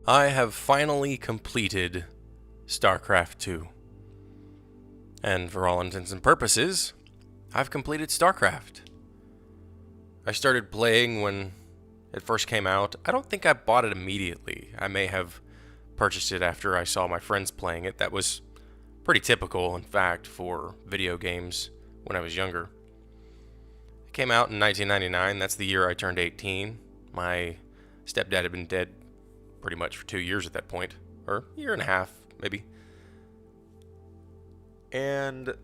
I have finally completed Starcraft 2. And for all intents and purposes, I've completed Starcraft. I started playing when it first came out. I don't think I bought it immediately. I may have purchased it after I saw my friends playing it. That was pretty typical, in fact, for video games when I was younger. It came out in 1999. That's the year I turned 18. My stepdad had been dead pretty much for 2 years at that point, or a year and a half, maybe. And,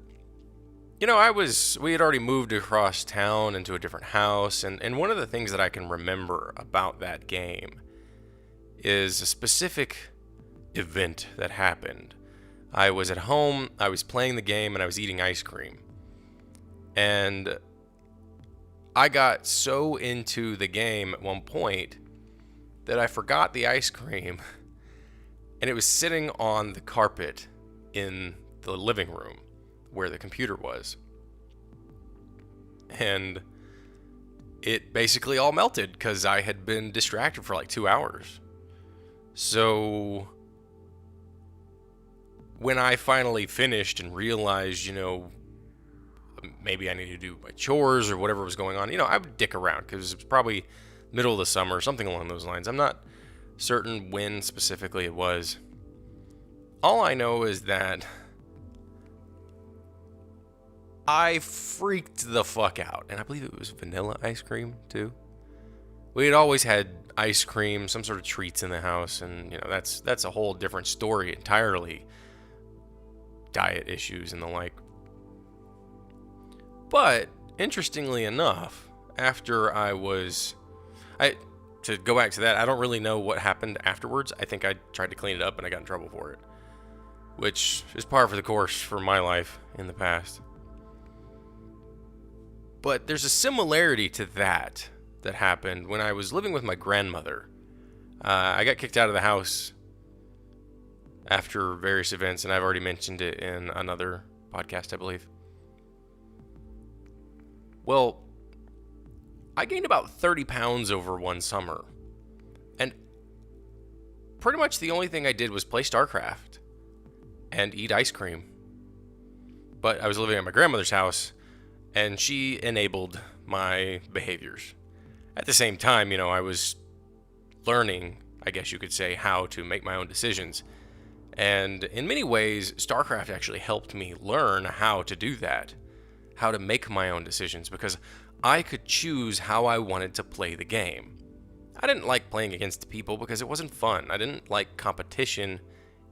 we had already moved across town into a different house, and one of the things that I can remember about that game is a specific event that happened. I was at home, I was playing the game, and I was eating ice cream. And I got so into the game at one point that I forgot the ice cream, and it was sitting on the carpet in the living room where the computer was. And it basically all melted because I had been distracted for like 2 hours. So when I finally finished and realized, maybe I needed to do my chores or whatever was going on, I would dick around because it was probably middle of the summer, something along those lines. I'm not certain when specifically it was. All I know is that I freaked the fuck out. And I believe it was vanilla ice cream, too. We had always had ice cream, some sort of treats in the house, and, that's a whole different story entirely. Diet issues and the like. But, interestingly enough, after to go back to that, I don't really know what happened afterwards. I think I tried to clean it up and I got in trouble for it, which is par for the course for my life in the past. But there's a similarity to that happened when I was living with my grandmother. I got kicked out of the house after various events, and I've already mentioned it in another podcast, I believe. Well, I gained about 30 pounds over one summer. And pretty much the only thing I did was play Starcraft and eat ice cream. But I was living at my grandmother's house, and she enabled my behaviors. At the same time, I was learning, I guess you could say, how to make my own decisions. And in many ways, Starcraft actually helped me learn how to do that, how to make my own decisions, because I could choose how I wanted to play the game. I didn't like playing against people because it wasn't fun. I didn't like competition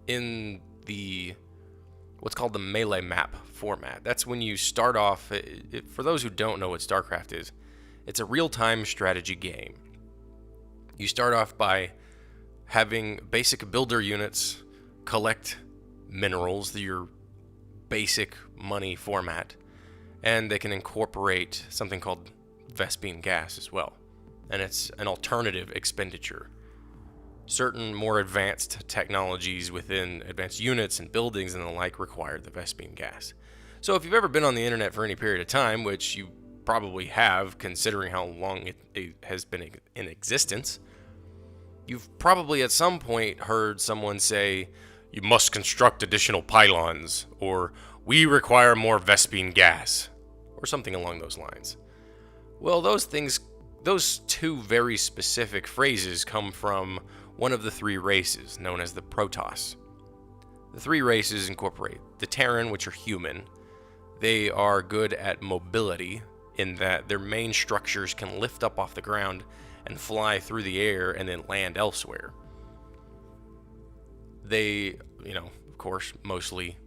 in the what's called the melee map format. That's when you start off, for those who don't know what StarCraft is, it's a real-time strategy game. You start off by having basic builder units collect minerals, your basic money format, and they can incorporate something called Vespene gas as well. And it's an alternative expenditure. Certain more advanced technologies within advanced units and buildings and the like require the Vespene gas. So if you've ever been on the internet for any period of time, which you probably have considering how long it has been in existence, you've probably at some point heard someone say, "You must construct additional pylons," or "We require more Vespene gas," or something along those lines. Well, those two very specific phrases come from one of the three races, known as the Protoss. The three races incorporate the Terran, which are human. They are good at mobility, in that their main structures can lift up off the ground and fly through the air and then land elsewhere. They, of course, mostly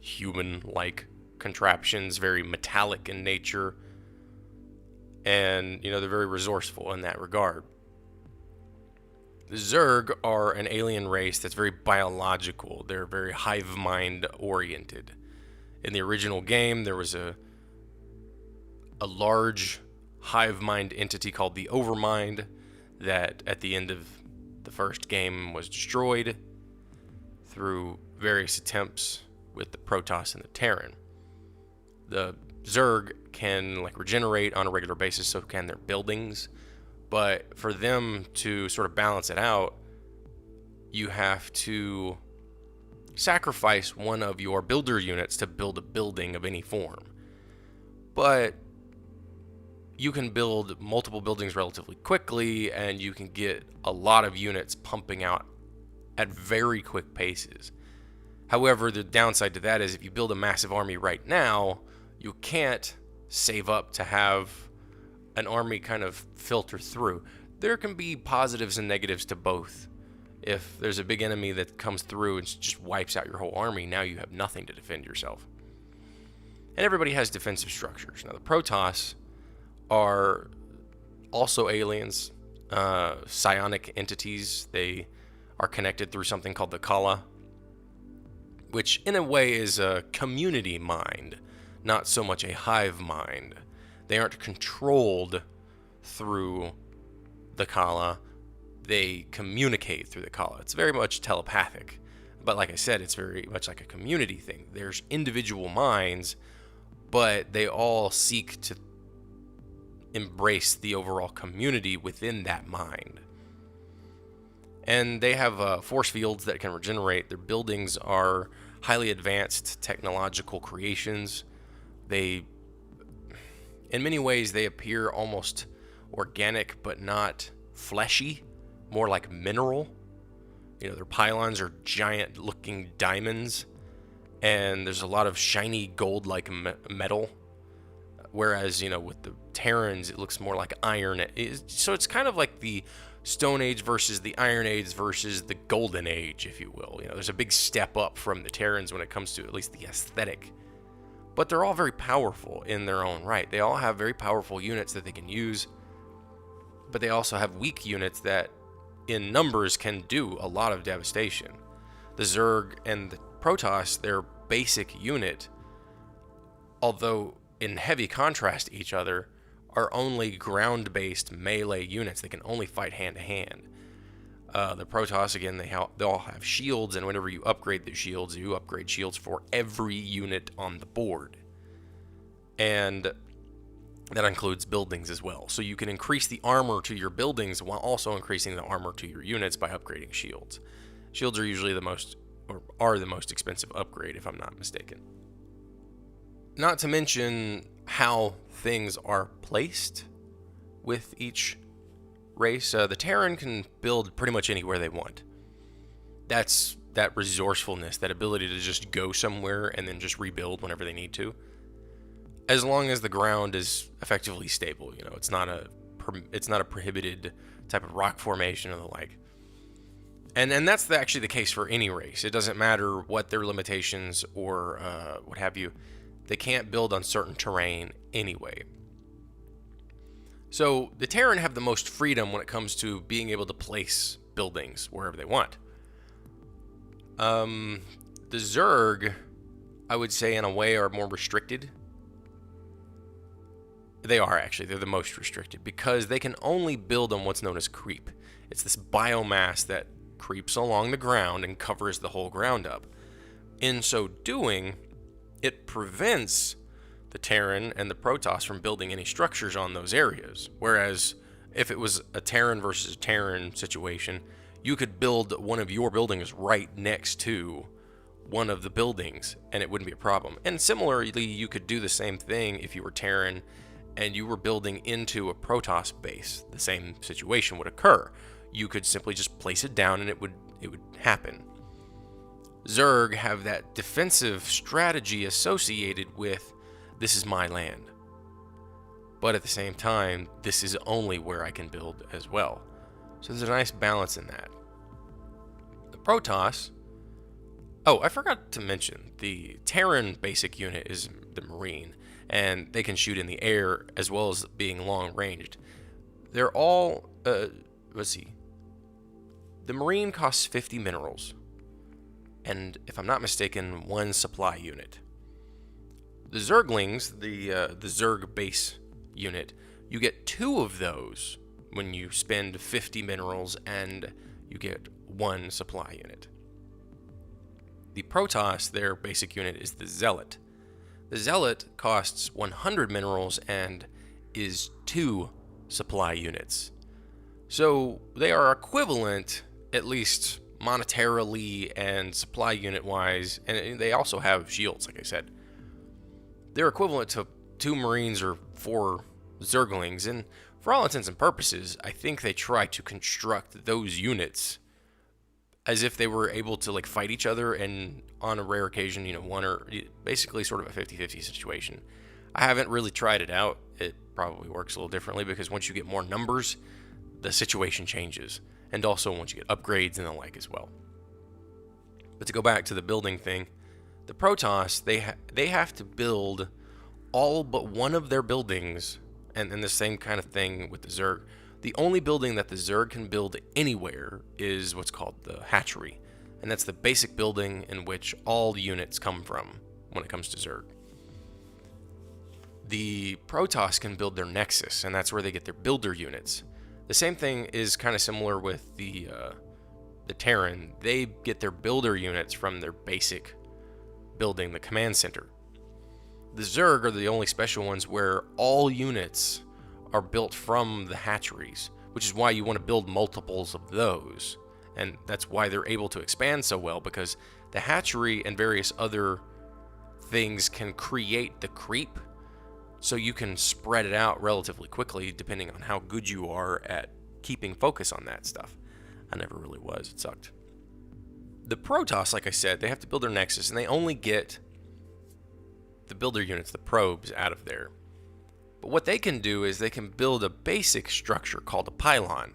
human-like contraptions, very metallic in nature, and, they're very resourceful in that regard. The Zerg are an alien race that's very biological. They're very hive mind oriented. In the original game, there was a large hive mind entity called the Overmind that at the end of the first game was destroyed through various attempts with the Protoss and the Terran. The Zerg can regenerate on a regular basis, so can their buildings. But for them to sort of balance it out, you have to sacrifice one of your builder units to build a building of any form. But you can build multiple buildings relatively quickly, and you can get a lot of units pumping out at very quick paces. However, the downside to that is if you build a massive army right now, you can't save up to have an army kind of filter through. There can be positives and negatives to both. If there's a big enemy that comes through and just wipes out your whole army, now you have nothing to defend yourself. And everybody has defensive structures. Now, the Protoss are also aliens, psionic entities. They are connected through something called the Kala, which in a way is a community mind, not so much a hive mind. They aren't controlled through the Kala. They communicate through the Kala. It's very much telepathic. But like I said, it's very much like a community thing. There's individual minds, but they all seek to embrace the overall community within that mind. And they have force fields that can regenerate. Their buildings are highly advanced technological creations. In many ways, they appear almost organic, but not fleshy, more like mineral. You know, their pylons are giant looking diamonds, and there's a lot of shiny gold-like metal. Whereas, you know, with the Terrans, it looks more like iron. So it's kind of like the Stone Age versus the Iron Age versus the Golden Age, if you will. You know, there's a big step up from the Terrans when it comes to at least the aesthetic. But they're all very powerful in their own right. They all have very powerful units that they can use, but they also have weak units that, in numbers, can do a lot of devastation. The Zerg and the Protoss, their basic unit, although in heavy contrast to each other, are only ground-based melee units. They can only fight hand-to-hand. The Protoss, again, they all have shields, and whenever you upgrade the shields, you upgrade shields for every unit on the board. And that includes buildings as well. So you can increase the armor to your buildings while also increasing the armor to your units by upgrading shields. Shields are usually the most expensive upgrade, if I'm not mistaken. Not to mention how things are placed with each race. The Terran can build pretty much anywhere they want. That's that resourcefulness, that ability to just go somewhere and then just rebuild whenever they need to. As long as the ground is effectively stable, you know, it's not a prohibited type of rock formation or the like. And that's actually the case for any race. It doesn't matter what their limitations or what have you. They can't build on certain terrain anyway. So the Terran have the most freedom when it comes to being able to place buildings wherever they want. The Zerg, I would say in a way, are more restricted. They are actually. They're the most restricted because they can only build on what's known as creep. It's this biomass that creeps along the ground and covers the whole ground up. In so doing, it prevents the Terran and the Protoss from building any structures on those areas. Whereas if it was a Terran versus a Terran situation, you could build one of your buildings right next to one of the buildings and it wouldn't be a problem. And similarly, you could do the same thing if you were Terran and you were building into a Protoss base. The same situation would occur. You could simply just place it down and it would happen. Zerg have that defensive strategy associated with, this is my land. But at the same time, this is only where I can build as well. So there's a nice balance in that. The Protoss, I forgot to mention, the Terran basic unit is the Marine, and they can shoot in the air as well as being long ranged. They're all, let's see. The Marine costs 50 minerals, and if I'm not mistaken, 1 supply unit. The Zerglings, the Zerg base unit, you get 2 of those when you spend 50 minerals and you get 1 supply unit. The Protoss, their basic unit, is the Zealot. The Zealot costs 100 minerals and is 2 supply units. So they are equivalent, at least monetarily and supply unit wise, and they also have shields, like I said. They're equivalent to 2 Marines or 4 Zerglings, and for all intents and purposes, I think they try to construct those units as if they were able to like fight each other, and on a rare occasion, one or basically sort of a 50-50 situation. I haven't really tried it out. It probably works a little differently because once you get more numbers, the situation changes, and also once you get upgrades and the like as well. But to go back to the building thing, the Protoss, they have to build all but one of their buildings, and the same kind of thing with the Zerg. The only building that the Zerg can build anywhere is what's called the hatchery, and that's the basic building in which all the units come from when it comes to Zerg. The Protoss can build their Nexus, and that's where they get their builder units. The same thing is kind of similar with the Terran. They get their builder units from their basic building, the command center. The Zerg are the only special ones where all units are built from the hatcheries, which is why you want to build multiples of those. And that's why they're able to expand so well, because the hatchery and various other things can create the creep, so you can spread it out relatively quickly depending on how good you are at keeping focus on that stuff. I never really was. It sucked. The Protoss, like I said, they have to build their Nexus, and they only get the builder units, the probes, out of there. But what they can do is they can build a basic structure called a pylon.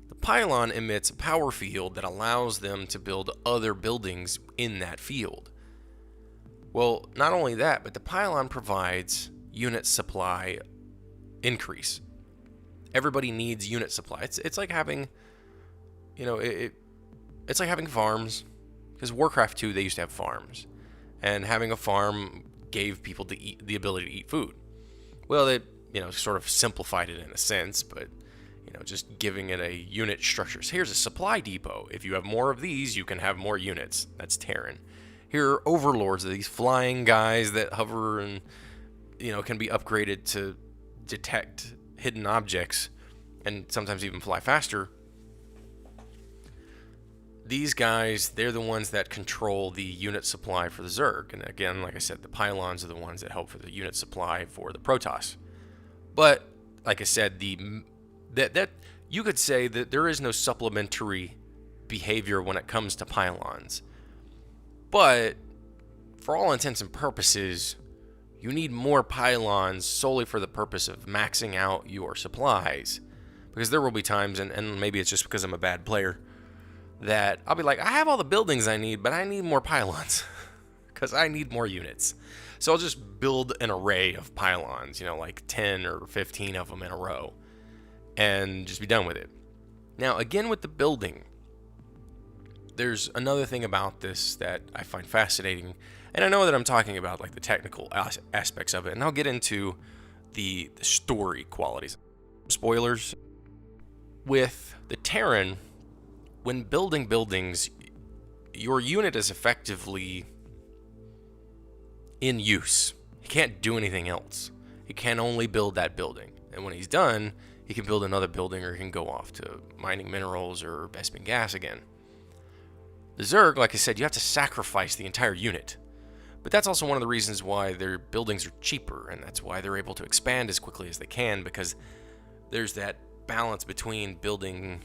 The pylon emits a power field that allows them to build other buildings in that field. Well, not only that, but the pylon provides unit supply increase. Everybody needs unit supply. It's like having, it's like having farms, because Warcraft 2 they used to have farms, and having a farm gave people the ability to eat food. Well, they sort of simplified it in a sense, but just giving it a unit structure. So here's a supply depot. If you have more of these, you can have more units. That's Terran. Here are overlords, these flying guys that hover and can be upgraded to detect hidden objects and sometimes even fly faster. These guys, they're the ones that control the unit supply for the Zerg. And again, like I said, the pylons are the ones that help for the unit supply for the Protoss. But like I said, that you could say that there is no supplementary behavior when it comes to pylons. But for all intents and purposes, you need more pylons solely for the purpose of maxing out your supplies. Because there will be times, and maybe it's just because I'm a bad player, that I'll be like, I have all the buildings I need, but I need more pylons because I need more units. So I'll just build an array of pylons, like 10 or 15 of them in a row, and just be done with it. Now, again, with the building, there's another thing about this that I find fascinating, and I know that I'm talking about like the technical aspects of it, and I'll get into the story qualities. Spoilers. With the Terran, when building buildings, your unit is effectively in use. He can't do anything else. He can only build that building. And when he's done, he can build another building, or he can go off to mining minerals or Bespin gas again. The Zerg, like I said, you have to sacrifice the entire unit. But that's also one of the reasons why their buildings are cheaper, and that's why they're able to expand as quickly as they can, because there's that balance between building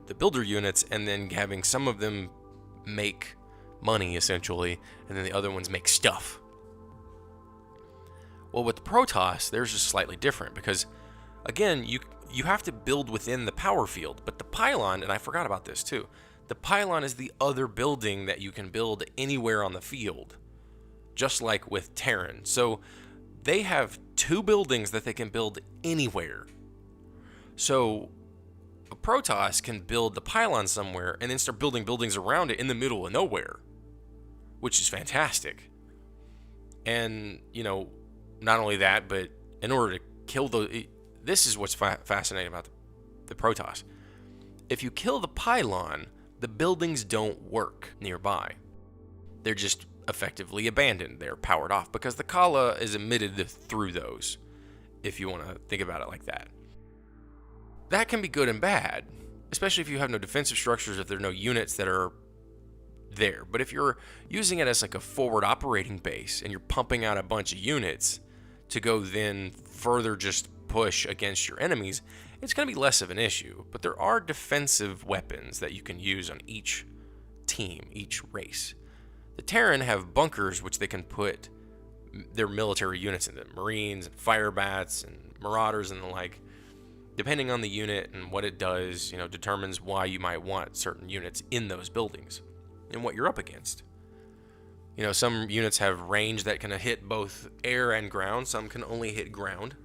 the builder units and then having some of them make money, essentially, and then the other ones make stuff. Well, with the Protoss, theirs is slightly different, because, again, you have to build within the power field, but the pylon, and I forgot about this too, the pylon is the other building that you can build anywhere on the field, just like with Terran. So they have 2 buildings that they can build anywhere. So a Protoss can build the pylon somewhere and then start building buildings around it in the middle of nowhere, which is fantastic. And, not only that, but in order to kill this is what's fascinating about the Protoss. If you kill the pylon, the buildings don't work nearby. They're just effectively abandoned. They're powered off because the Kala is emitted through those, if you want to think about it like that. That can be good and bad, especially if you have no defensive structures, if there are no units that are there. But if you're using it as like a forward operating base and you're pumping out a bunch of units to go then further just push against your enemies, it's going to be less of an issue. But there are defensive weapons that you can use on each team, each race. The Terran have bunkers which they can put their military units in them, Marines and fire bats and marauders and the like. Depending on the unit and what it does, determines why you might want certain units in those buildings and what you're up against. Some units have range that can hit both air and ground. Some can only hit ground.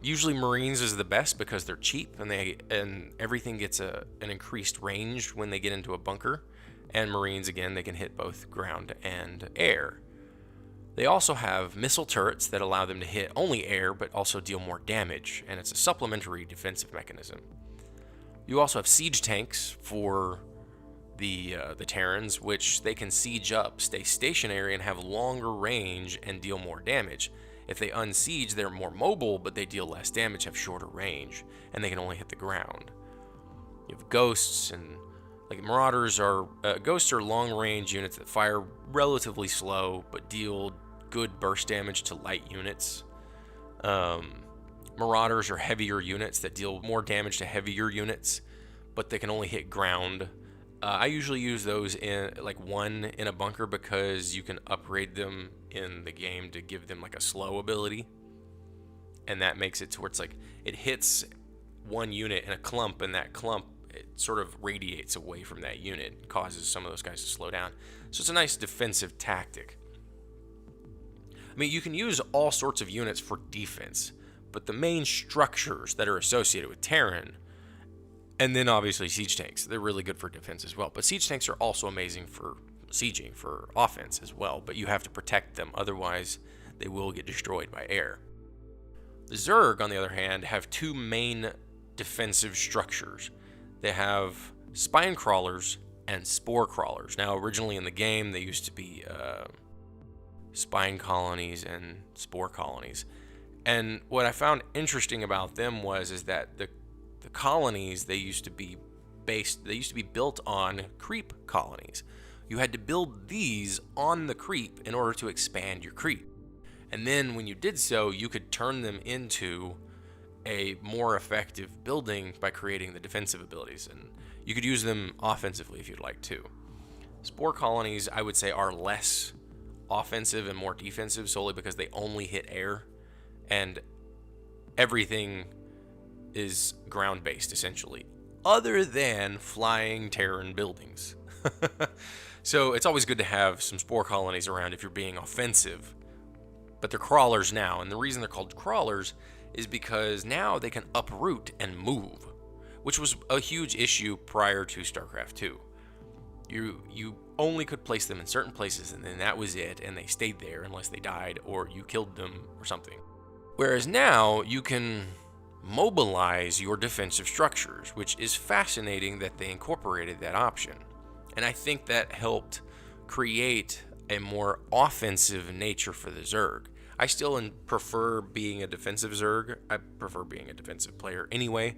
Usually Marines is the best because they're cheap and everything gets an increased range when they get into a bunker. And Marines, again, they can hit both ground and air. They also have missile turrets that allow them to hit only air, but also deal more damage, and it's a supplementary defensive mechanism. You also have siege tanks for the Terrans, which they can siege up, stay stationary, and have longer range and deal more damage. If they unsiege, they're more mobile, but they deal less damage, have shorter range, and they can only hit the ground. You have ghosts, and like marauders are ghosts are long-range units that fire relatively slow, but deal good burst damage to light units. Marauders are heavier units that deal more damage to heavier units, but they can only hit ground. I usually use those in one in a bunker because you can upgrade them in the game to give them like a slow ability, and that makes it to where it's like it hits one unit in a clump, and that clump it sort of radiates away from that unit, causes some of those guys to slow down. So it's a nice defensive tactic. I mean, you can use all sorts of units for defense, but the main structures that are associated with Terran, and then obviously siege tanks, they're really good for defense as well. But siege tanks are also amazing for sieging, for offense as well, but you have to protect them, otherwise they will get destroyed by air. The Zerg, on the other hand, have two main defensive structures. They have spine crawlers and spore crawlers. Now, originally in the game, they used to be spine colonies and spore colonies. And what I found interesting about them is that the colonies, they used to be built on creep colonies. You had to build these on the creep in order to expand your creep. And then when you did so, you could turn them into a more effective building by creating the defensive abilities, and you could use them offensively if you'd like to. Spore colonies, I would say, are less offensive and more defensive solely because they only hit air, and everything is ground-based essentially, other than flying Terran buildings. So it's always good to have some spore colonies around if you're being offensive, but they're crawlers now, and the reason they're called crawlers is because now they can uproot and move, which was a huge issue prior to Starcraft 2. You only could place them in certain places, and then that was it, and they stayed there unless they died or you killed them or something. Whereas now you can mobilize your defensive structures, which is fascinating that they incorporated that option. And I think that helped create a more offensive nature for the Zerg. I still prefer being a defensive Zerg. I prefer being a defensive player anyway,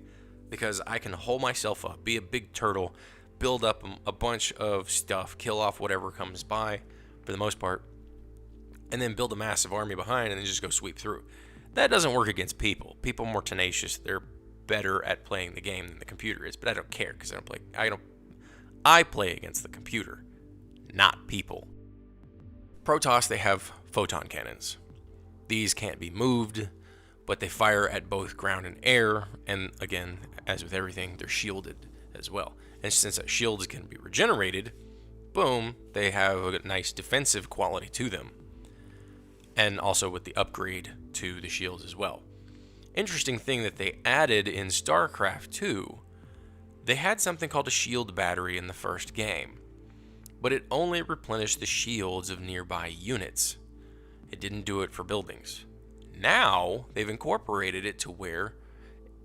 because I can hold myself up, be a big turtle, build up a bunch of stuff, kill off whatever comes by for the most part, and then build a massive army behind and then just go sweep through. That doesn't work against people. People are more tenacious. They're better at playing the game than the computer is, but I don't care because I play against the computer, not people. Protoss, they have photon cannons. These can't be moved, but they fire at both ground and air, and again, as with everything, they're shielded as well. And since that shields can be regenerated, boom, they have a nice defensive quality to them. And also with the upgrade to the shields as well. Interesting thing that they added in Starcraft 2, they had something called a shield battery in the first game, but it only replenished the shields of nearby units. It didn't do it for buildings. Now they've incorporated it to where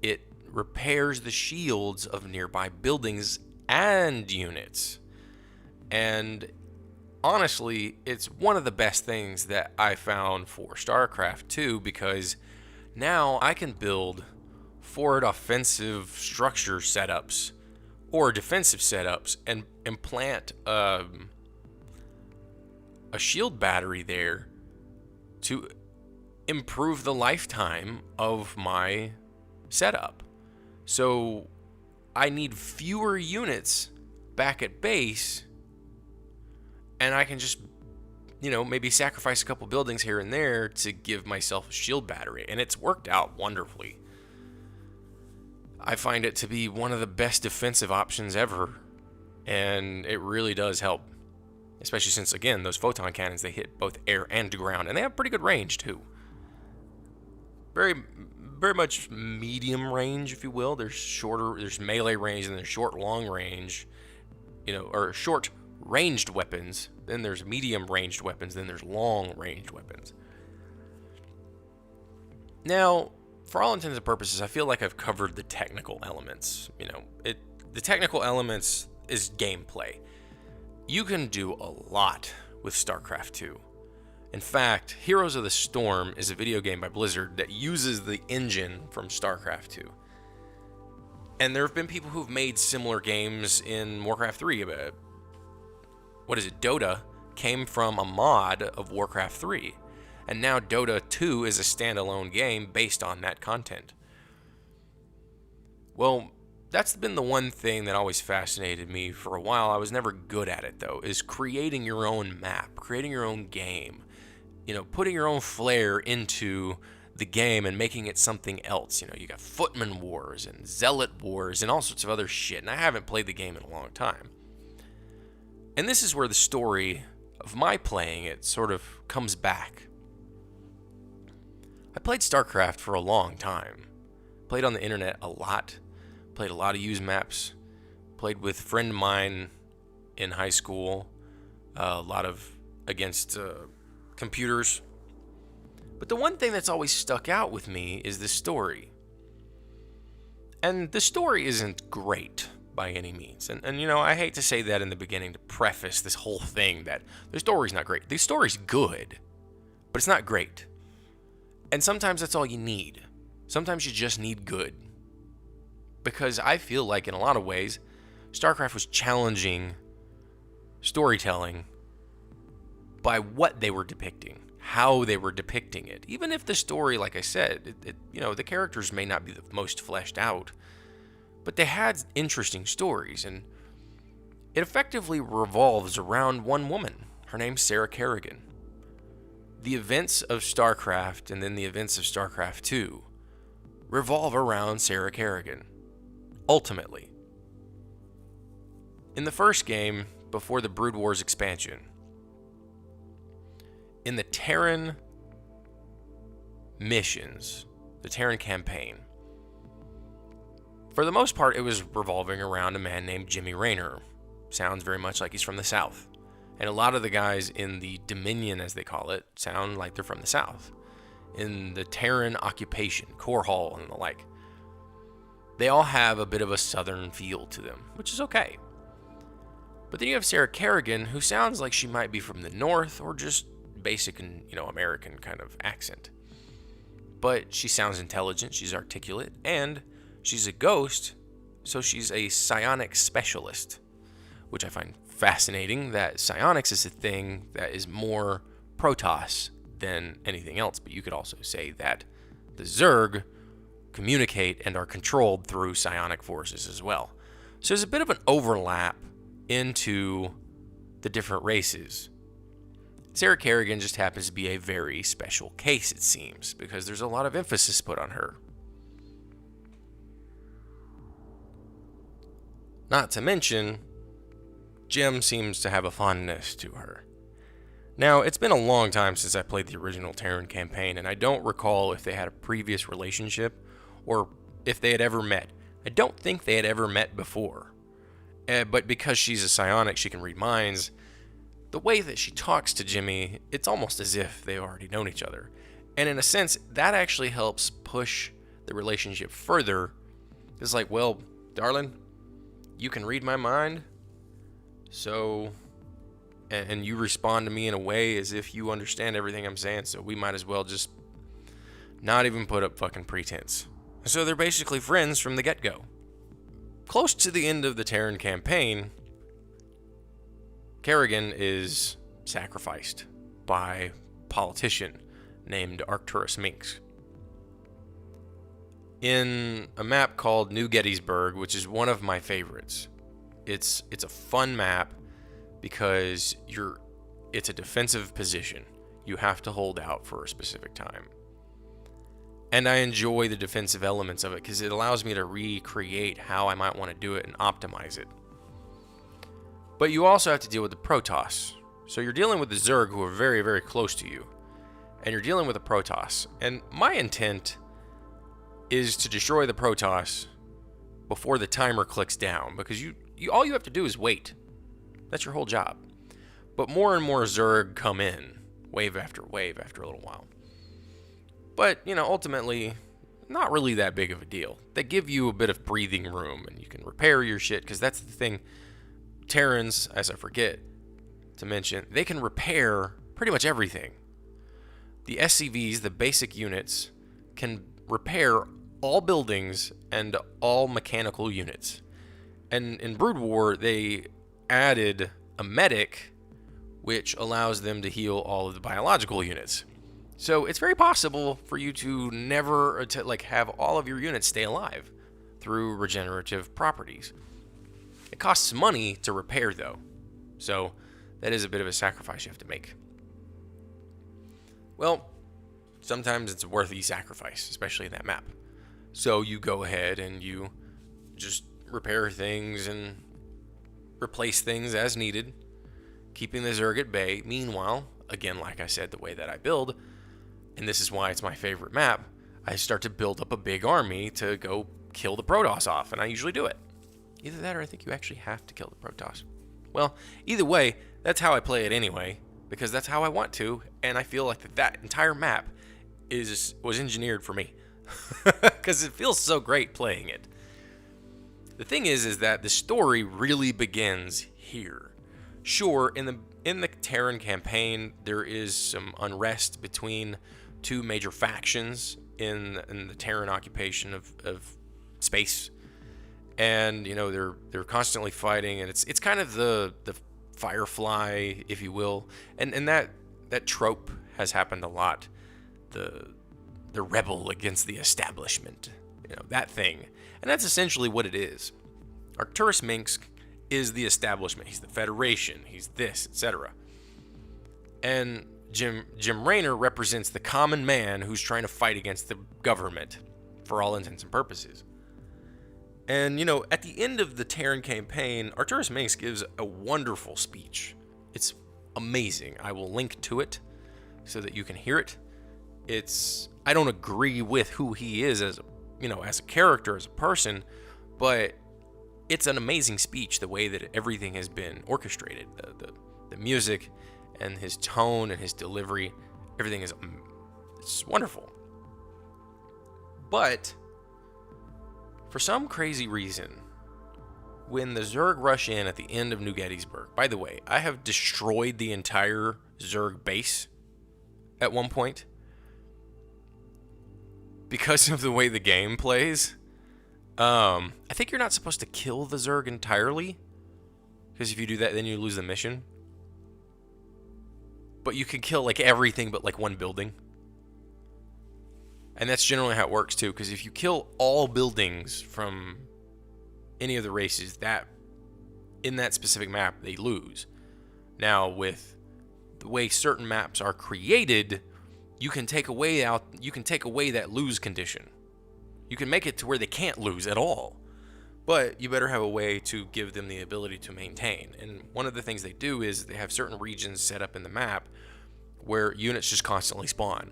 it repairs the shields of nearby buildings and units. And honestly, it's one of the best things that I found for StarCraft 2, because now I can build forward offensive structure setups or defensive setups and implant a shield battery there to improve the lifetime of my setup. So I need fewer units back at base, and I can just, maybe sacrifice a couple buildings here and there to give myself a shield battery, and it's worked out wonderfully. I find it to be one of the best defensive options ever, and it really does help, especially since, again, those photon cannons, they hit both air and ground, and they have pretty good range too. Very, very much medium range, if you will. There's melee range, and there's short, long range, or short ranged weapons. Then there's medium ranged weapons. Then there's long ranged weapons. Now, for all intents and purposes, I feel like I've covered the technical elements. The technical elements is gameplay. You can do a lot with Starcraft 2. In fact, Heroes of the Storm is a video game by Blizzard that uses the engine from Starcraft 2. And there have been people who've made similar games in Warcraft 3. Dota came from a mod of Warcraft 3. And now Dota 2 is a standalone game based on that content. Well, that's been the one thing that always fascinated me for a while. I was never good at it, though, is creating your own map, creating your own game. Putting your own flair into the game and making it something else. You got Footman Wars and Zealot Wars and all sorts of other shit, and I haven't played the game in a long time. And this is where the story of my playing it sort of comes back. I played StarCraft for a long time. Played on the internet a lot. Played a lot of used maps. Played with a friend of mine in high school. A lot of against computers. But the one thing that's always stuck out with me is the story. And the story isn't great by any means. And I hate to say that in the beginning to preface this whole thing that the story's not great. The story's good, but it's not great. And sometimes that's all you need. Sometimes you just need good. Because I feel like in a lot of ways, StarCraft was challenging storytelling by what they were depicting, how they were depicting it. Even if the story, like I said, the characters may not be the most fleshed out, but they had interesting stories, and it effectively revolves around one woman. Her name's Sarah Kerrigan. The events of StarCraft and then the events of StarCraft 2 revolve around Sarah Kerrigan, ultimately. In the first game, before the Brood Wars expansion, in the Terran missions, the Terran campaign, for the most part, it was revolving around a man named Jimmy Raynor. Sounds very much like he's from the South. And a lot of the guys in the Dominion, as they call it, sound like they're from the South. In the Terran occupation, Core Hall and the like, they all have a bit of a Southern feel to them, which is okay. But then you have Sarah Kerrigan, who sounds like she might be from the North or just basic and, American kind of accent. But she sounds intelligent, she's articulate, and she's a ghost, so she's a psionic specialist, which I find fascinating that psionics is a thing that is more Protoss than anything else. But you could also say that the Zerg communicate and are controlled through psionic forces as well. So there's a bit of an overlap into the different races. Sarah Kerrigan just happens to be a very special case, it seems, because there's a lot of emphasis put on her. Not to mention, Jim seems to have a fondness to her. Now, it's been a long time since I played the original Terran campaign, and I don't recall if they had a previous relationship or if they had ever met. I don't think they had ever met before. But because she's a psionic, she can read minds. The way that she talks to Jimmy, it's almost as if they've already known each other. And in a sense, that actually helps push the relationship further. It's like, well, darling, you can read my mind, so, and you respond to me in a way as if you understand everything I'm saying, so we might as well just not even put up fucking pretense. So they're basically friends from the get-go. close to the end of the Terran campaign, Kerrigan is sacrificed by a politician named Arcturus Minx in a map called New Gettysburg, which is one of my favorites. It's a fun map because it's a defensive position. You have to hold out for a specific time. And I enjoy the defensive elements of it because it allows me to recreate how I might want to do it and optimize it. But you also have to deal with the Protoss. So you're dealing with the Zerg, who are very, very close to you. And you're dealing with a Protoss. And my intent is to destroy the Protoss before the timer clicks down, because you all you have to do is wait. That's your whole job. But more and more Zerg come in, wave after wave after a little while. But, ultimately, not really that big of a deal. They give you a bit of breathing room, and you can repair your shit, because that's the thing. Terrans, as I forget to mention, they can repair pretty much everything. The SCVs, the basic units, can repair all buildings and all mechanical units. And in Brood War, they added a medic, which allows them to heal all of the biological units. So it's very possible for you to never have all of your units stay alive through regenerative properties. It costs money to repair, though, so that is a bit of a sacrifice you have to make. Well, sometimes it's a worthy sacrifice, especially in that map. So you go ahead and you just repair things and replace things as needed, keeping the Zerg at bay. Meanwhile, again, like I said, the way that I build, and this is why it's my favorite map, I start to build up a big army to go kill the Protoss off, and I usually do it. Either that, or I think you actually have to kill the Protoss. Well, either way, that's how I play it anyway, because that's how I want to, and I feel like that entire map was engineered for me, because it feels so great playing it. The thing is that the story really begins here. Sure, in the Terran campaign, there is some unrest between two major factions in the Terran occupation of space. And they're constantly fighting, and it's kind of the Firefly, if you will, and that trope has happened a lot. The rebel against the establishment, that thing, and that's essentially what it is. Arcturus Minx is the establishment. He's the Federation. He's this, etc. And Jim Raynor represents the common man who's trying to fight against the government, for all intents and purposes. And, at the end of the Terran campaign, Arcturus Minx gives a wonderful speech. It's amazing. I will link to it so that you can hear it. I don't agree with who he is as a character, as a person, but it's an amazing speech, the way that everything has been orchestrated. The music and his tone and his delivery, everything it's wonderful. But for some crazy reason, when the Zerg rush in at the end of New Gettysburg, by the way, I have destroyed the entire Zerg base at one point because of the way the game plays. I think you're not supposed to kill the Zerg entirely, because if you do that, then you lose the mission. But you can kill everything but one building. And that's generally how it works too, because if you kill all buildings from any of the races, that in that specific map, they lose. Now, with the way certain maps are created, you can take away that lose condition. You can make it to where they can't lose at all. But you better have a way to give them the ability to maintain. And one of the things they do is they have certain regions set up in the map where units just constantly spawn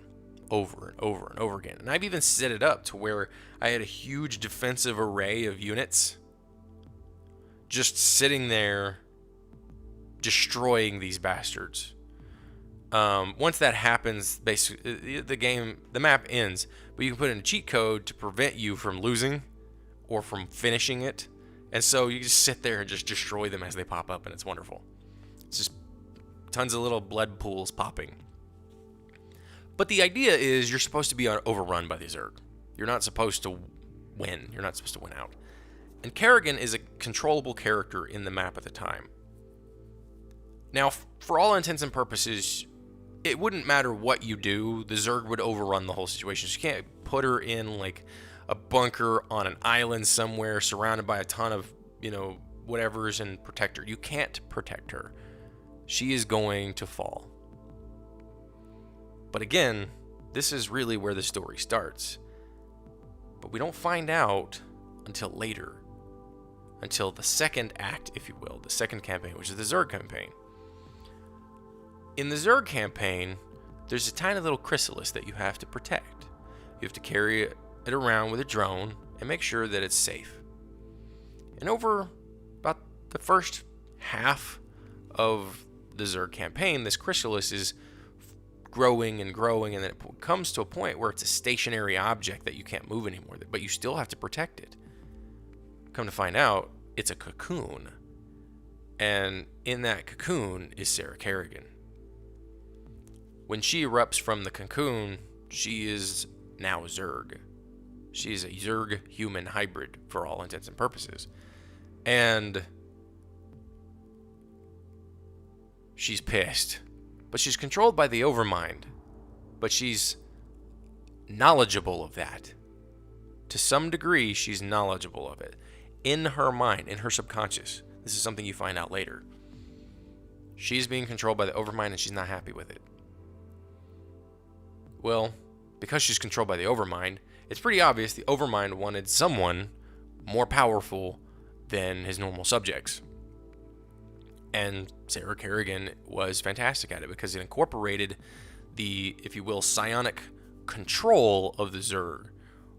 over and over and over again. And I've even set it up to where I had a huge defensive array of units just sitting there destroying these bastards. Once that happens, basically the map ends, but you can put in a cheat code to prevent you from losing or from finishing it. And so you just sit there and just destroy them as they pop up, and it's wonderful. It's just tons of little blood pools popping. But the idea is you're supposed to be overrun by the Zerg. You're not supposed to win. You're not supposed to win out. And Kerrigan is a controllable character in the map at the time. Now, for all intents and purposes, it wouldn't matter what you do, the Zerg would overrun the whole situation. So you can't put her in like a bunker on an island somewhere surrounded by a ton of, whatevers and protect her. You can't protect her. She is going to fall. But again, this is really where the story starts. But we don't find out until later. Until the second act, if you will, the second campaign, which is the Zerg campaign. In the Zerg campaign, there's a tiny little chrysalis that you have to protect. You have to carry it around with a drone and make sure that it's safe. And over about the first half of the Zerg campaign, this chrysalis is growing and growing, and then it comes to a point where it's a stationary object that you can't move anymore, but you still have to protect it. Come to find out, it's a cocoon. And in that cocoon is Sarah Kerrigan. When she erupts from the cocoon, she is now a Zerg. She is a Zerg-human hybrid for all intents and purposes. And she's pissed. But she's controlled by the Overmind. But she's knowledgeable of that. To some degree, she's knowledgeable of it. In her mind, in her subconscious. This is something you find out later. She's being controlled by the Overmind and she's not happy with it. Well, because she's controlled by the Overmind, it's pretty obvious the Overmind wanted someone more powerful than his normal subjects. And Sarah Kerrigan was fantastic at it because it incorporated the, if you will, psionic control of the Zerg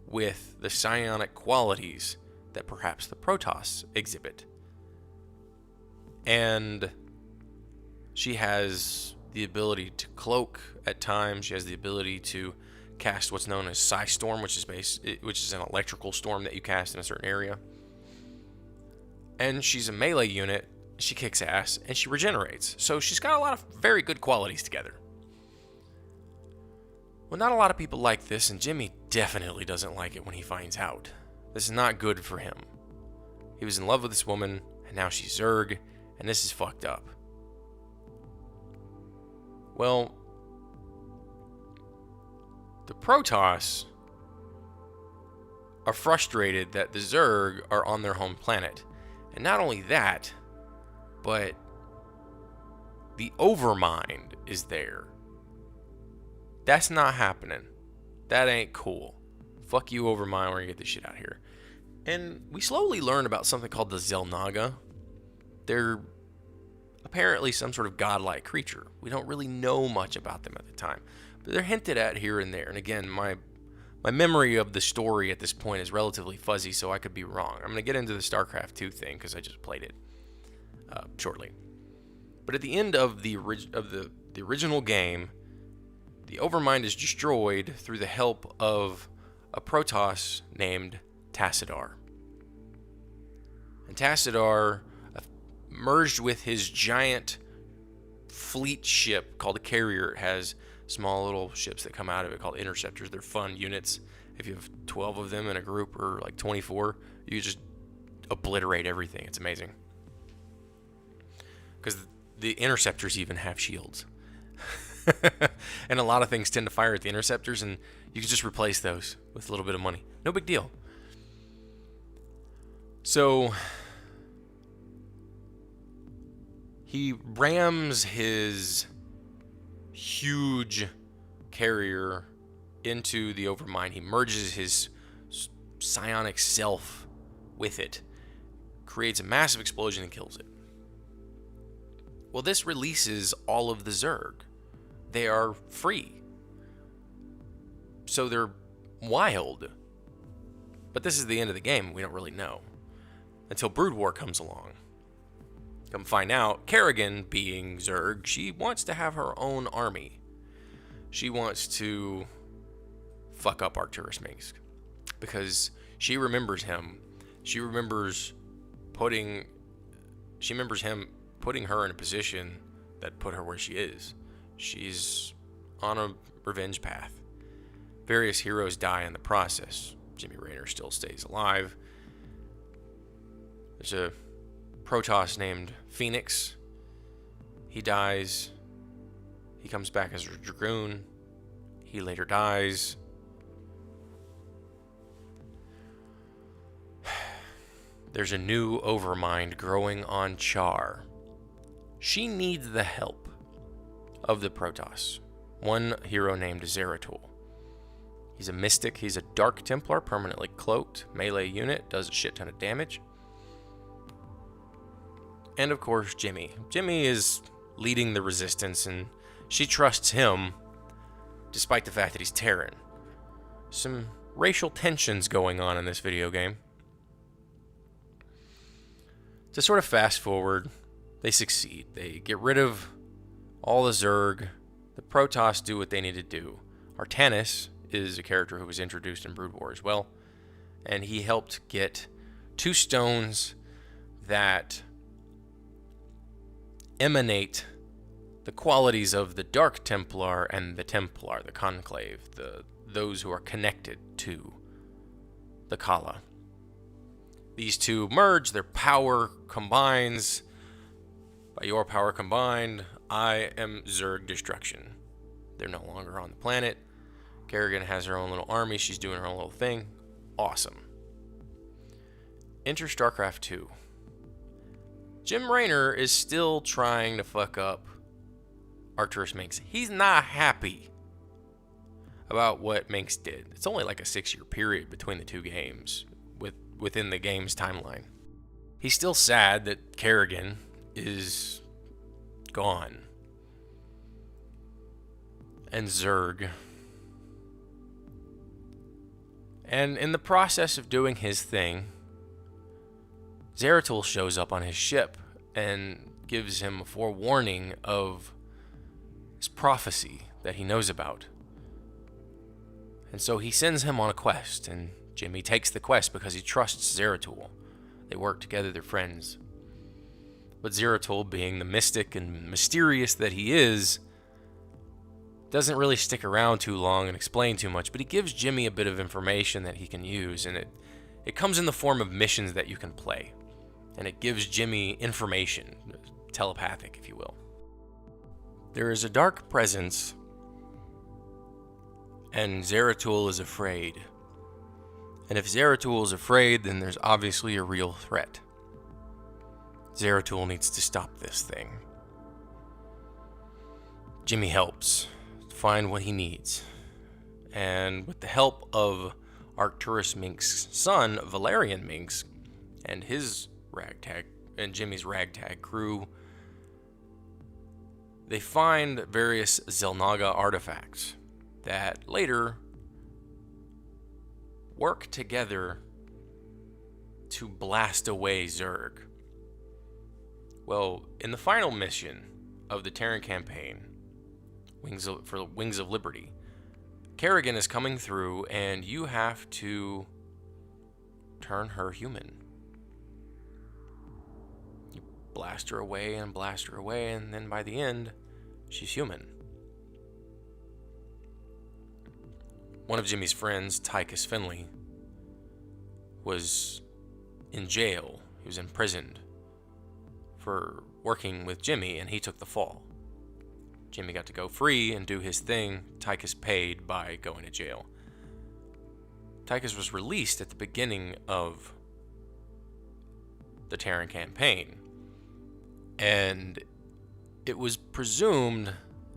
with the psionic qualities that perhaps the Protoss exhibit. And she has the ability to cloak at times. She has the ability to cast what's known as Psi Storm, which is an electrical storm that you cast in a certain area. And she's a melee unit. She kicks ass and she regenerates. So she's got a lot of very good qualities together. Well, not a lot of people like this, and Jimmy definitely doesn't like it when he finds out. This is not good for him. He was in love with this woman, and now she's Zerg, and this is fucked up. Well, the Protoss are frustrated that the Zerg are on their home planet. And not only that, but the Overmind is there. That's not happening. That ain't cool. Fuck you, Overmind, we're gonna get this shit out of here. And we slowly learn about something called the Xel'Naga. They're apparently some sort of godlike creature. We don't really know much about them at the time, but they're hinted at here and there. And again, my memory of the story at this point is relatively fuzzy, so I could be wrong. I'm going to get into the StarCraft 2 thing because I just played it shortly. But at the end of the original game, the Overmind is destroyed through the help of a Protoss named Tassadar. And Tassadar merged with his giant fleet ship called a carrier. It has small little ships that come out of it called interceptors. They're fun units. If you have 12 of them in a group, or like 24, you just obliterate everything. It's amazing. Because the interceptors even have shields. And a lot of things tend to fire at the interceptors, and you can just replace those with a little bit of money. No big deal. So he rams his huge carrier into the Overmind. He merges his psionic self with it, creates a massive explosion and kills it. Well, this releases all of the Zerg. They are free. So they're wild. But this is the end of the game. We don't really know. Until Brood War comes along. Come find out, Kerrigan, being Zerg, she wants to have her own army. She wants to fuck up Arcturus Minsk. Because she remembers him. She remembers him putting her in a position that put her where she is. She's on a revenge path. Various heroes die in the process. Jimmy Raynor still stays alive. There's a Protoss named Phoenix. He dies. He comes back as a Dragoon. He later dies. There's a new Overmind growing on Char. She needs the help of the Protoss. One hero named Zeratul. He's a mystic. He's a Dark Templar, permanently cloaked, melee unit, does a shit ton of damage. And of course, Jimmy. Jimmy is leading the resistance, and she trusts him despite the fact that he's Terran. Some racial tensions going on in this video game. To sort of fast forward, they succeed. They get rid of all the Zerg. The Protoss do what they need to do. Artanis is a character who was introduced in Brood War as well, and he helped get 2 stones that emanate the qualities of the Dark Templar and the Templar, the Conclave, those who are connected to the Kala. These two merge, their power combines. By your power combined, I am Zerg Destruction. They're no longer on the planet. Kerrigan has her own little army. She's doing her own little thing. Awesome. Enter Starcraft 2. Jim Raynor is still trying to fuck up Arcturus Minx. He's not happy about what Minx did. It's only like a 6-year period between the 2 games within the game's timeline. He's still sad that Kerrigan is gone. And Zerg. And in the process of doing his thing, Zeratul shows up on his ship and gives him a forewarning of his prophecy that he knows about. And so he sends him on a quest, and Jimmy takes the quest because he trusts Zeratul. They work together, they're friends. But Zeratul, being the mystic and mysterious that he is, doesn't really stick around too long and explain too much, but he gives Jimmy a bit of information that he can use, and it comes in the form of missions that you can play. And it gives Jimmy information, telepathic, if you will. There is a dark presence, and Zeratul is afraid. And if Zeratul is afraid, then there's obviously a real threat. Zeratul needs to stop this thing. Jimmy helps find what he needs. And with the help of Arcturus Minx's son, Valerian Minx, and his ragtag, and Jimmy's ragtag crew, they find various Xel'Naga artifacts that later work together to blast away Zerg. Well, in the final mission of the Terran campaign, Wings of Liberty, Kerrigan is coming through, and you have to turn her human. You blast her away, and then by the end, she's human. One of Jimmy's friends, Tychus Finley, was in jail. He was imprisoned for working with Jimmy, and he took the fall. Jimmy got to go free and do his thing. Tychus paid by going to jail. Tychus was released at the beginning of the Terran campaign, and it was presumed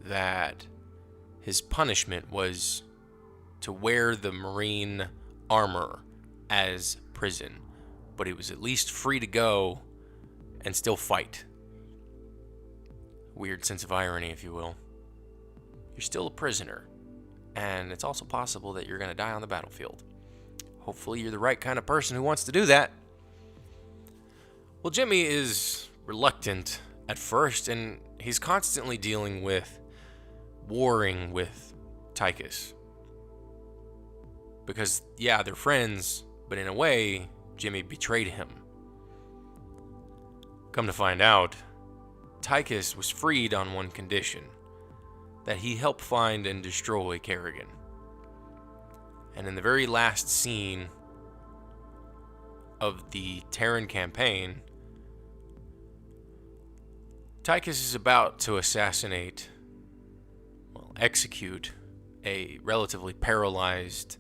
that his punishment was to wear the Marine armor as prison, but he was at least free to go and still fight. Weird sense of irony, if you will. You're still a prisoner, and it's also possible that you're going to die on the battlefield. Hopefully you're the right kind of person who wants to do that. Well, Jimmy is reluctant at first, and he's constantly dealing with warring with Tychus. Because, yeah, they're friends, but in a way, Jimmy betrayed him. Come to find out, Tychus was freed on one condition: that he helped find and destroy Kerrigan. And in the very last scene of the Terran campaign, Tychus is about to execute a relatively paralyzed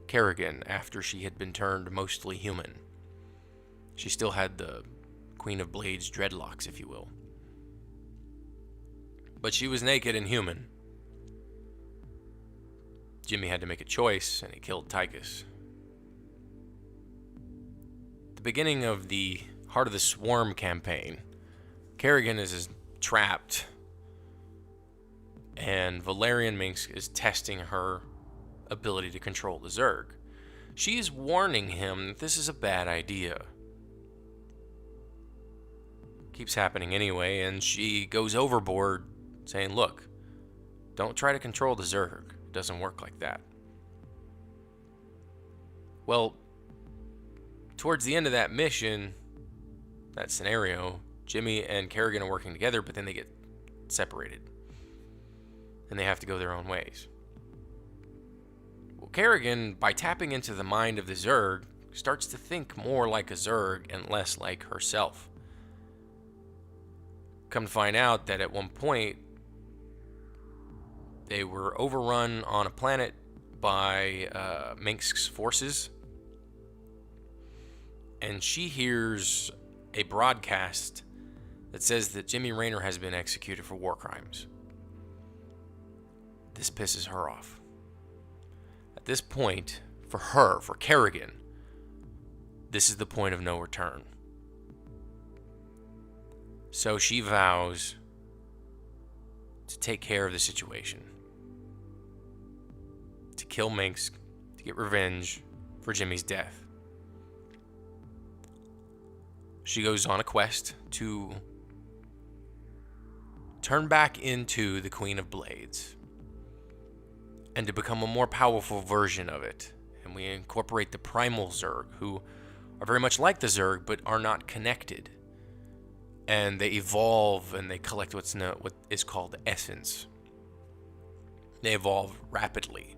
Kerrigan after she had been turned mostly human. She still had the Queen of Blades dreadlocks, if you will. But she was naked and human. Jimmy had to make a choice, and he killed Tychus. At the beginning of the Heart of the Swarm campaign, Kerrigan is trapped, and Valerian Minsk is testing her ability to control the Zerg. She is warning him that this is a bad idea. Keeps happening anyway, and she goes overboard, saying, look, don't try to control the Zerg. It doesn't work like that. Well, towards the end of that mission, that scenario, Jimmy and Kerrigan are working together, but then they get separated. And they have to go their own ways. Well, Kerrigan, by tapping into the mind of the Zerg, starts to think more like a Zerg and less like herself. Come to find out that at one point, they were overrun on a planet by Minsk's forces. And she hears a broadcast that says that Jimmy Raynor has been executed for war crimes. This pisses her off. At this point, for Kerrigan, this is the point of no return. So she vows to take care of the situation. To kill Minsk, to get revenge for Jimmy's death. She goes on a quest to turn back into the Queen of Blades and to become a more powerful version of it. And we incorporate the primal Zerg, who are very much like the Zerg but are not connected. And they evolve and they collect what is called essence. They evolve rapidly.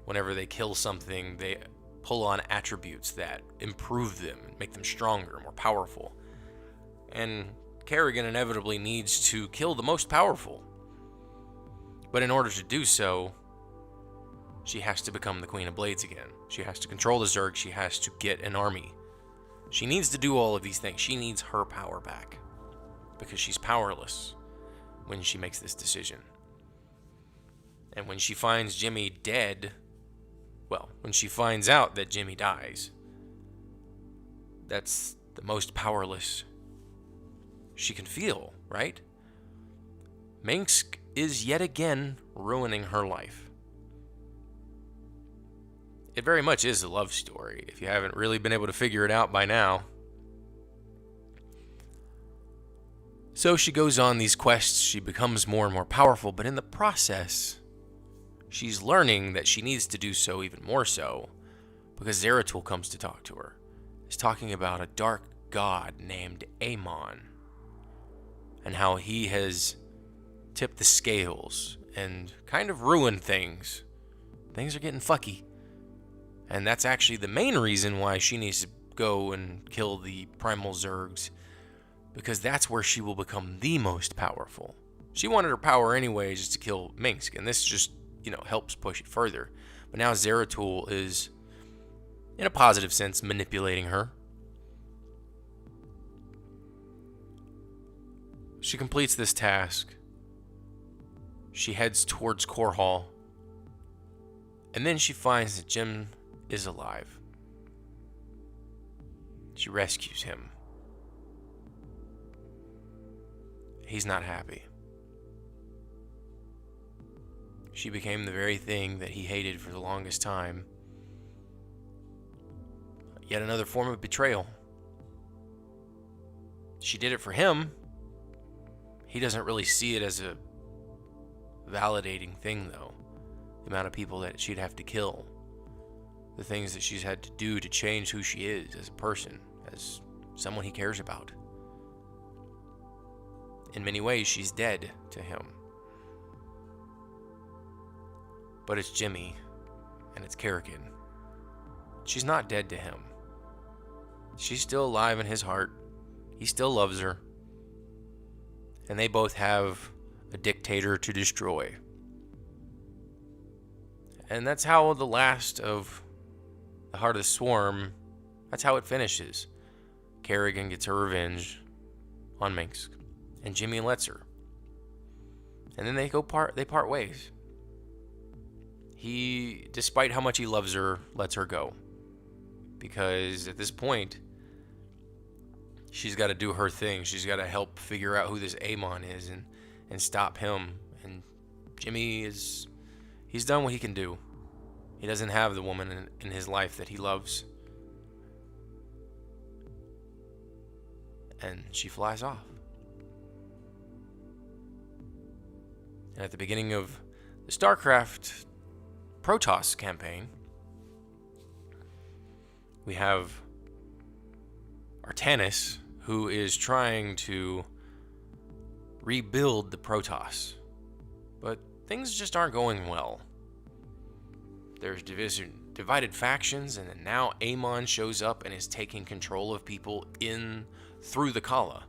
Whenever they kill something, they pull on attributes that improve them, make them stronger, more powerful. And Kerrigan inevitably needs to kill the most powerful. But in order to do so, she has to become the Queen of Blades again. She has to control the Zerg. She has to get an army. She needs to do all of these things. She needs her power back. Because she's powerless when she makes this decision. And when she finds Jimmy dead, when she finds out that Jimmy dies, that's the most powerless she can feel, right? Minsk is yet again ruining her life. It very much is a love story, if you haven't really been able to figure it out by now. So she goes on these quests, she becomes more and more powerful, but in the process, she's learning that she needs to do so even more so, because Zeratul comes to talk to her. He's talking about a dark god named Amon, and how he has tipped the scales and kind of ruined things. Things are getting fucky. And that's actually the main reason why she needs to go and kill the primal Zergs, because that's where she will become the most powerful. She wanted her power anyway just to kill Minsk, and this just, helps push it further. But now Zeratul is, in a positive sense, manipulating her. She completes this task. She heads towards Core Hall. And then she finds that Jim is alive. She rescues him. He's not happy. She became the very thing that he hated for the longest time. Yet another form of betrayal. She did it for him. He doesn't really see it as a validating thing, though. The amount of people that she'd have to kill. The things that she's had to do to change who she is as a person, as someone he cares about. In many ways, she's dead to him. But it's Jimmy, and it's Kerrigan. She's not dead to him. She's still alive in his heart. He still loves her. And they both have a dictator to destroy. And that's how the last of the Heart of the Swarm, that's how it finishes. Kerrigan gets her revenge on Minx, and Jimmy lets her. And then they part ways. He, despite how much he loves her, lets her go. Because at this point, she's got to do her thing. She's got to help figure out who this Amon is and stop him. And Jimmy he's done what he can do. He doesn't have the woman in his life that he loves. And she flies off. And at the beginning of the Starcraft Protoss campaign, we have Artanis, who is trying to rebuild the Protoss. But things just aren't going well. There's divided factions, and now Amon shows up and is taking control of people through the Kala.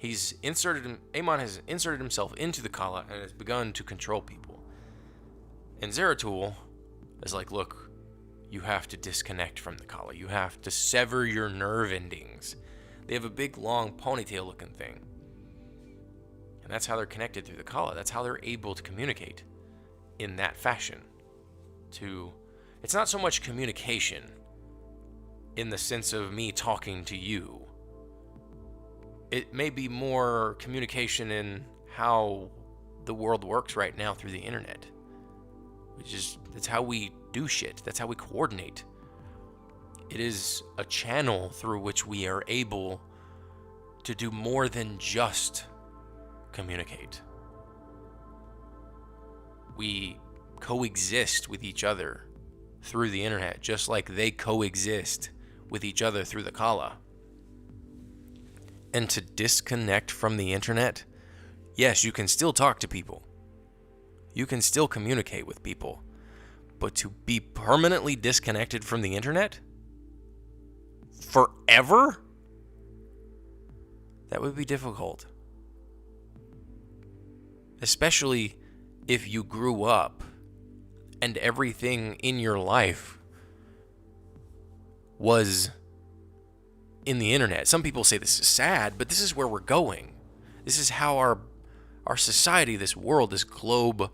Amon has inserted himself into the Kala and has begun to control people. And Zeratul is like, look, you have to disconnect from the Kala. You have to sever your nerve endings. They have a big, long, ponytail-looking thing. And that's how they're connected through the Kala. That's how they're able to communicate in that fashion. It's not so much communication in the sense of me talking to you. It may be more communication in how the world works right now through the internet. That's how we do shit. That's how we coordinate. It is a channel through which we are able to do more than just communicate. We coexist with each other through the internet, just like they coexist with each other through the Kala. And to disconnect from the internet, yes, you can still talk to people. You can still communicate with people. But to be permanently disconnected from the internet? Forever? That would be difficult. Especially if you grew up and everything in your life was in the internet. Some people say this is sad, but this is where we're going. This is how our society, this world, this globe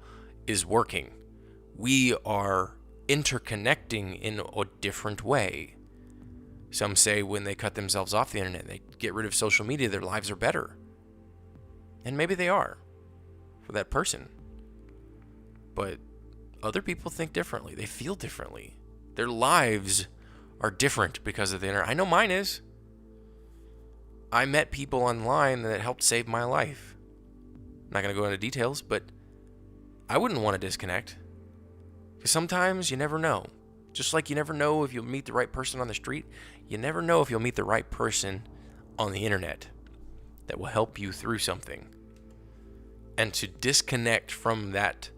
is working. We are interconnecting in a different way. Some say when they cut themselves off the internet, they get rid of social media, their lives are better. And maybe they are for that person. But other people think differently. They feel differently. Their lives are different because of the internet. I know mine is. I met people online that helped save my life. I'm not going to go into details, but I wouldn't want to disconnect. Because sometimes you never know. Just like you never know if you'll meet the right person on the street, you never know if you'll meet the right person on the internet that will help you through something. And to disconnect from that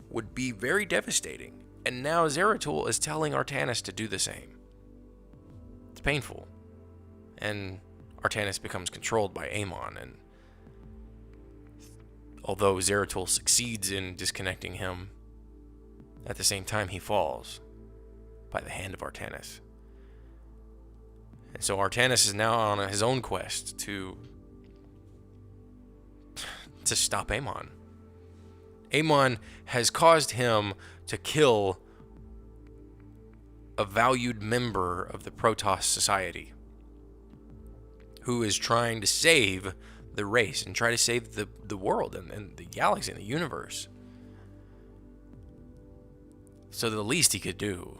would be very devastating. And now Zeratul is telling Artanis to do the same. It's painful. And Artanis becomes controlled by Amon, and although Zeratul succeeds in disconnecting him, at the same time he falls by the hand of Artanis. And so Artanis is now on his own quest to stop Amon. Amon has caused him to kill a valued member of the Protoss society who is trying to save the race and try to save the world and the galaxy and the universe. So the least he could do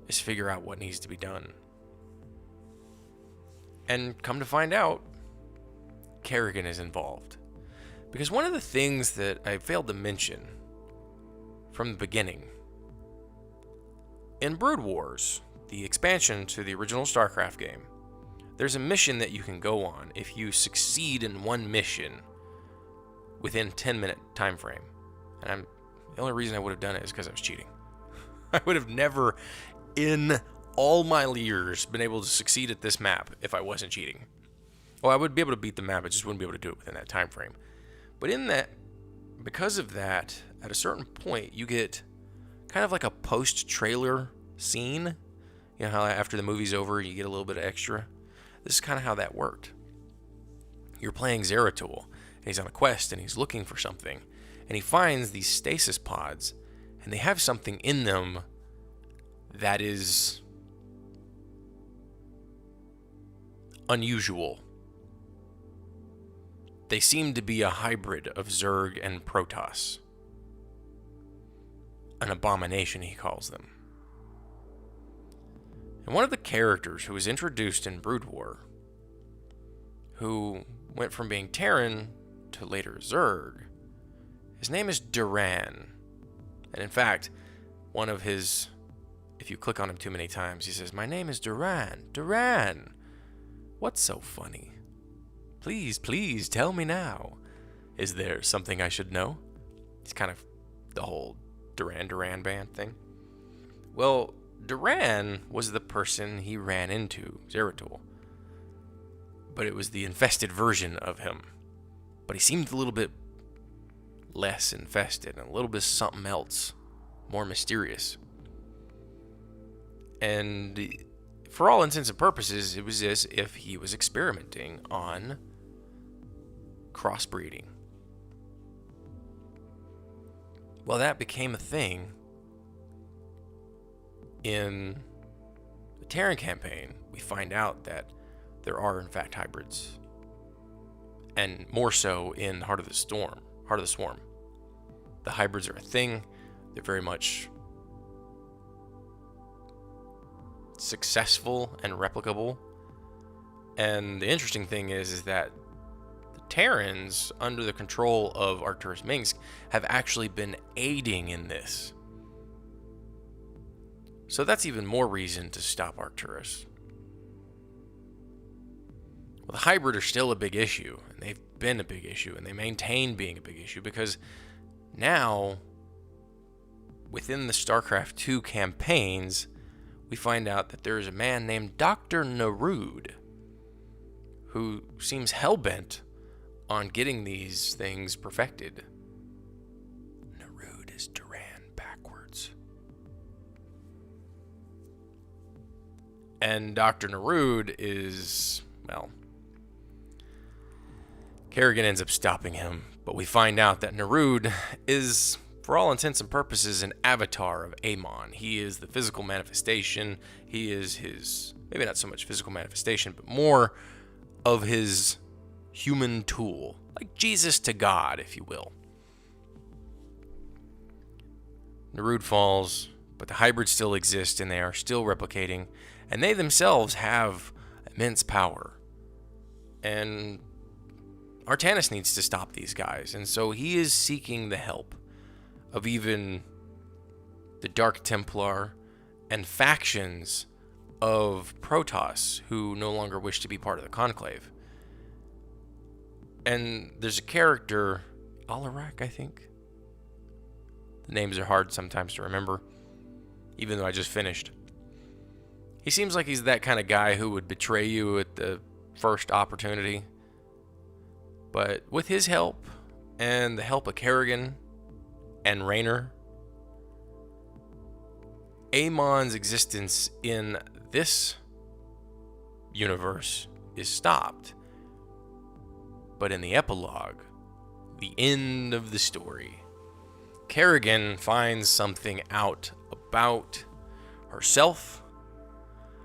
is figure out what needs to be done. And come to find out, Kerrigan is involved. Because one of the things that I failed to mention from the beginning, in Brood Wars, the expansion to the original Starcraft game, there's a mission that you can go on if you succeed in one mission within 10-minute time frame. And the only reason I would have done it is because I was cheating. I would have never in all my years been able to succeed at this map if I wasn't cheating. Well, I would be able to beat the map, I just wouldn't be able to do it within that time frame. But because of that, at a certain point, you get kind of like a post-trailer scene. You know how after the movie's over, you get a little bit of extra? This is kind of how that worked. You're playing Zeratul, and he's on a quest, and he's looking for something. And he finds these stasis pods, and they have something in them that is unusual. They seem to be a hybrid of Zerg and Protoss. An abomination, he calls them. And one of the characters who was introduced in Brood War, who went from being Terran to later Zerg, his name is Duran. And in fact, one of his, if you click on him too many times, he says, "My name is Duran. Duran, what's so funny? Please, please tell me now. Is there something I should know?" It's kind of the whole Duran Duran band thing. Well, Duran was the person he ran into, Zeratul. But it was the infested version of him. But he seemed a little bit less infested and a little bit something else, more mysterious. And for all intents and purposes, it was as if he was experimenting on crossbreeding. Well, that became a thing in the Terran campaign. We find out that there are, in fact, hybrids. And more so in Heart of the Swarm. The hybrids are a thing. They're very much successful and replicable. And the interesting thing is that the Terrans, under the control of Arcturus Minsk, have actually been aiding in this. So that's even more reason to stop Arcturus. Well, the hybrid are still a big issue, and they've been a big issue, and they maintain being a big issue because now, within the StarCraft 2 campaigns, we find out that there is a man named Dr. Narud who seems hell-bent on getting these things perfected. Narud is Duran backwards. And Dr. Narud is, well, Kerrigan ends up stopping him, but we find out that Narud is, for all intents and purposes, an avatar of Amon. He is the physical manifestation. He is his, maybe not so much physical manifestation, but more of his human tool. Like Jesus to God, if you will. Narud falls, but the hybrids still exist, and they are still replicating, and they themselves have immense power. And Artanis needs to stop these guys, and so he is seeking the help of even the Dark Templar and factions of Protoss who no longer wish to be part of the Conclave. And there's a character, Alarak, I think. The names are hard sometimes to remember, even though I just finished. He seems like he's that kind of guy who would betray you at the first opportunity. But with his help, and the help of Kerrigan and Raynor, Amon's existence in this universe is stopped. But in the epilogue, the end of the story, Kerrigan finds something out about herself,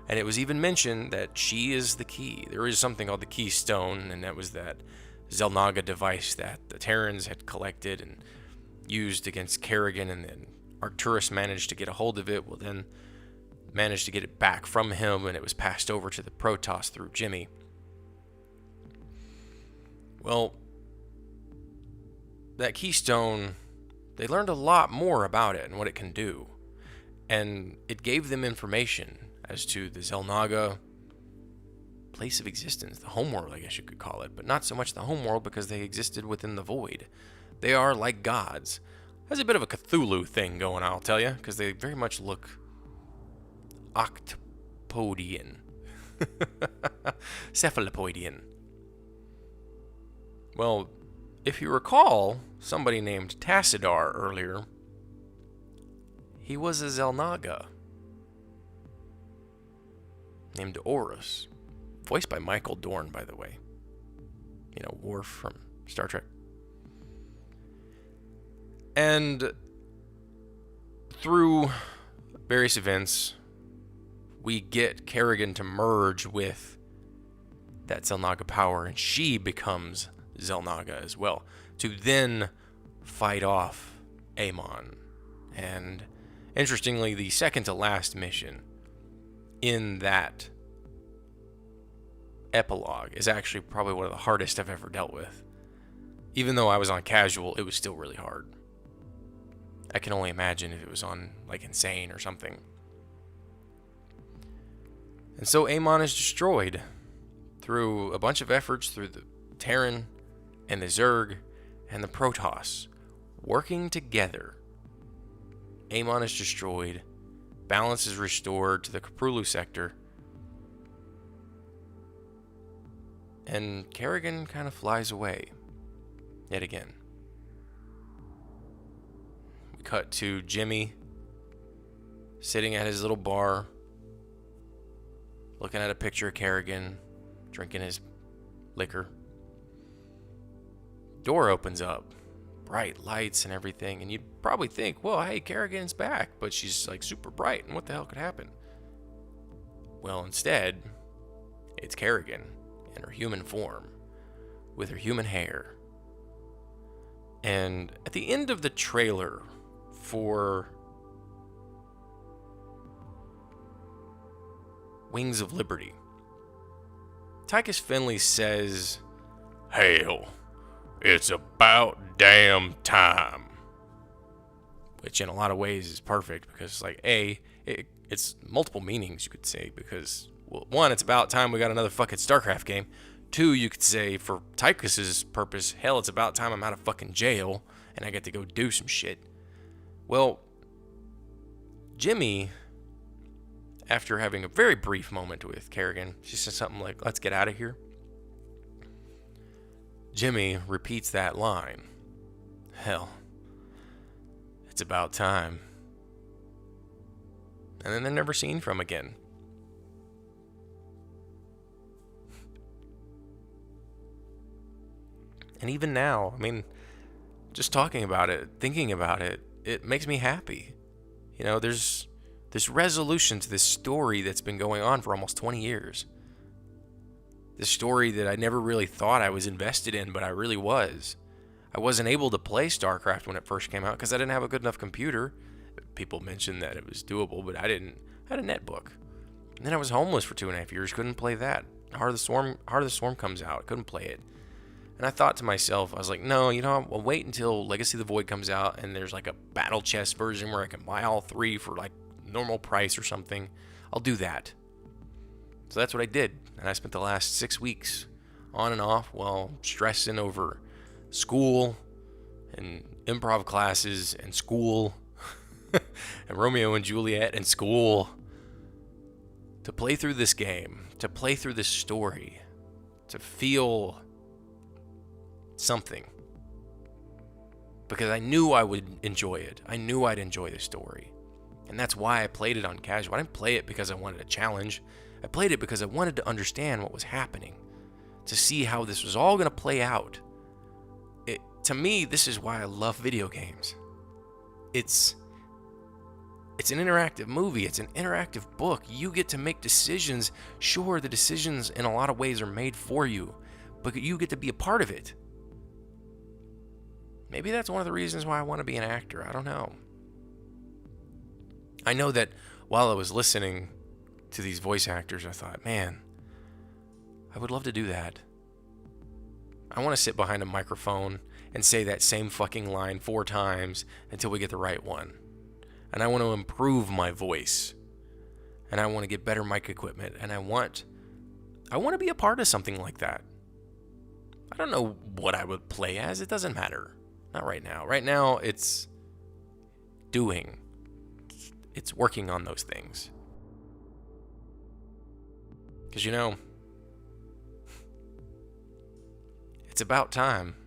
and it was even mentioned that she is the key. There is something called the Keystone, and that was that Xel'Naga device that the Terrans had collected and used against Kerrigan, and then Arcturus managed to get a hold of it, well then managed to get it back from him, and it was passed over to the Protoss through Jimmy. Well, that Keystone, they learned a lot more about it and what it can do, and it gave them information as to the Xel'Naga place of existence, the homeworld, I guess you could call it, but not so much the homeworld because they existed within the void. They are like gods. There's a bit of a Cthulhu thing going on, I'll tell you, because they very much look Cephalopodian. Cephalopodian. Well, if you recall somebody named Tassadar earlier, he was a Xel'Naga named Horus, voiced by Michael Dorn, by the way. You know, Worf from Star Trek. And through various events, we get Kerrigan to merge with that Xel'Naga power, and she becomes Xel'Naga as well, to then fight off Amon. And interestingly, the second to last mission in that epilogue is actually probably one of the hardest I've ever dealt with. Even though I was on casual, it was still really hard. I can only imagine if it was on like insane or something. And so Amon is destroyed through a bunch of efforts through the Terran and the Zerg and the Protoss working together. Amon is destroyed, balance is restored to the Kaprulu sector, and Kerrigan kind of flies away yet again. We cut to Jimmy sitting at his little bar, looking at a picture of Kerrigan, drinking his liquor. Door opens up, bright lights and everything, and you'd probably think, well, hey, Kerrigan's back, but she's like super bright, and what the hell could happen? Well, instead, it's Kerrigan in her human form, with her human hair. And at the end of the trailer for Wings of Liberty, Tychus Finley says, "Hell, it's about damn time." Which in a lot of ways is perfect because, like, it's multiple meanings, you could say, because, well, one, it's about time we got another fucking Starcraft game. Two, you could say, for Tychus's purpose, hell, it's about time I'm out of fucking jail and I get to go do some shit. Well, Jimmy, after having a very brief moment with Kerrigan, she says something like, "Let's get out of here." Jimmy repeats that line. Hell, it's about time. And then they're never seen from again. And even now, I mean, just talking about it, thinking about it, it makes me happy. You know, there's this resolution to this story that's been going on for almost 20 years. This story that I never really thought I was invested in, but I really was. I wasn't able to play Starcraft when it first came out because I didn't have a good enough computer. People mentioned that it was doable, but I didn't. I had a netbook. And then I was homeless for 2.5 years, couldn't play that. Heart of the Swarm comes out, couldn't play it. And I thought to myself, I was like, no, you know, I'll wait until Legacy of the Void comes out and there's like a battle chest version where I can buy all three for like normal price or something. I'll do that. So that's what I did. And I spent the last 6 weeks on and off while stressing over school and improv classes and school and Romeo and Juliet and school to play through this game, to play through this story, to feel something, because I knew I would enjoy it. I knew I'd enjoy the story, and that's why I played it on casual. I didn't play it because I wanted a challenge. I played it because I wanted to understand what was happening, to see how this was all going to play out. To me, this is why I love video games. It's an interactive movie. It's an interactive book. You get to make decisions. Sure, the decisions in a lot of ways are made for you, but you get to be a part of it. Maybe that's one of the reasons why I want to be an actor. I don't know. I know that while I was listening to these voice actors, I thought, man, I would love to do that. I want to sit behind a microphone and say that same fucking line 4 times until we get the right one. And I want to improve my voice. And I want to get better mic equipment. And I want to be a part of something like that. I don't know what I would play as. It doesn't matter. Not right now. Right now, it's doing. It's working on those things. Because, it's about time.